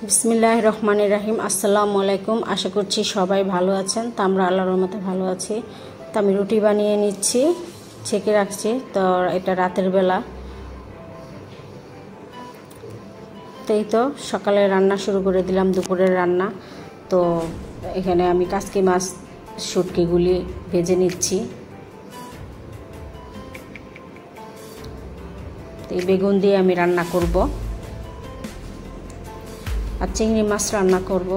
বিসমিল্লাহির রহমানির রহিম। আসসালামু আলাইকুম। আশা করছি সবাই ভালো আছেন। তো আমরা আল্লাহর রহমতে ভালো আছি। তো আমি রুটি বানিয়ে নিচ্ছি, ছেঁকে রাখছি। তো এটা রাতের বেলা। তো এই তো সকালে রান্না শুরু করে দিলাম, দুপুরের রান্না। তো এখানে আমি কাসকি মাছ শুটকিগুলি ভেজে নিচ্ছি। এই বেগুন দিয়ে আমি রান্না করব আর চিংড়ি মাছ রান্না করব।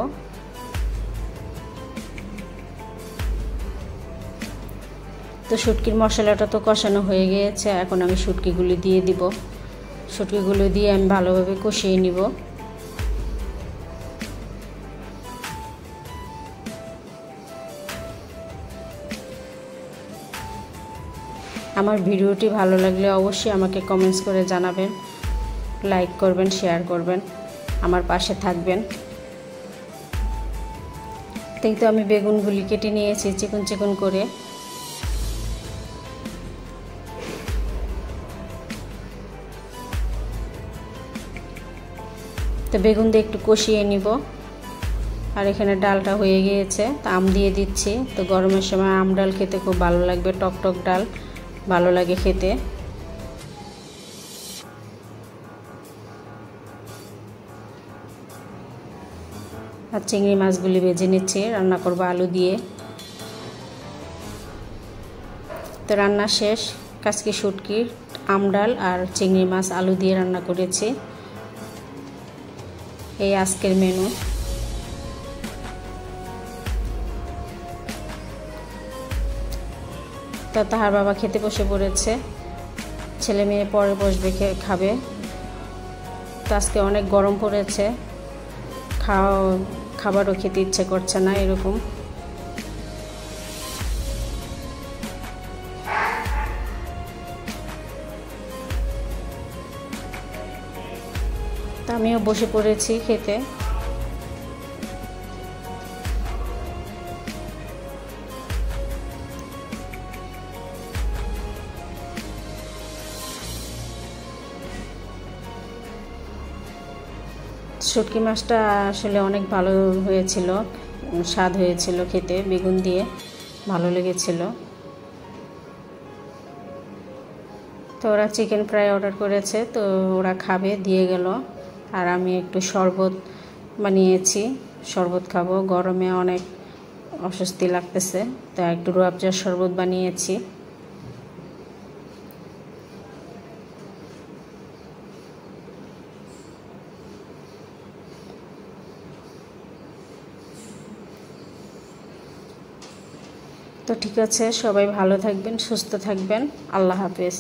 তো শুটকির মশলাটা তো কষানো হয়ে গিয়েছে, এখন আমি শুটকিগুলি দিয়ে দিব। শুটকিগুলো দিয়ে আমি ভালোভাবে কষিয়ে নিব। আমার ভিডিওটি ভালো লাগলে অবশ্যই আমাকে কমেন্টস করে জানাবেন, লাইক করবেন, শেয়ার করবেন, আমার পাশে থাকবেন। তাই তো আমি বেগুনগুলি কেটে নিয়েছি চিকন চিকন করে। তো বেগুন দিয়ে একটু কষিয়ে নিব। আর এখানে ডালটা হয়ে গিয়েছে, তো আম দিয়ে দিচ্ছি। তো গরমের সময় আম ডাল খেতে খুব ভালো লাগবে, টক টক ডাল ভালো লাগে খেতে। আর চিংড়ি মাছগুলি ভেজে নিচ্ছি, রান্না করব আলু দিয়ে। তো রান্না শেষ। কাসকি শুটকি, আম ডাল আর চিংড়ি মাছ আলু দিয়ে রান্না করেছি। এই আজকের মেনু। তো তাহার বাবা খেতে বসে পড়েছে, ছেলে মেয়ে পরে বসবে, খাবে। তো আজকে অনেক গরম পড়েছে, খাবারও খেতে ইচ্ছে করছে না এরকম। তা আমিও বসে পড়েছি খেতে। শুটকি মাছটা আসলে অনেক ভালো হয়েছিল, স্বাদ হয়েছিল খেতে, বেগুন দিয়ে ভালো লেগেছিল। তো ওরা চিকেন ফ্রাই অর্ডার করেছে, তো ওরা খাবে, দিয়ে গেল। আর আমি একটু শরবত বানিয়েছি, শরবত খাবো। গরমে অনেক অস্বস্তি লাগতেছে, তো একটু রুয়াবজার শরবত বানিয়েছি। তো ঠিক আছে, সবাই ভালো থাকবেন, সুস্থ থাকবেন। আল্লাহ হাফেজ।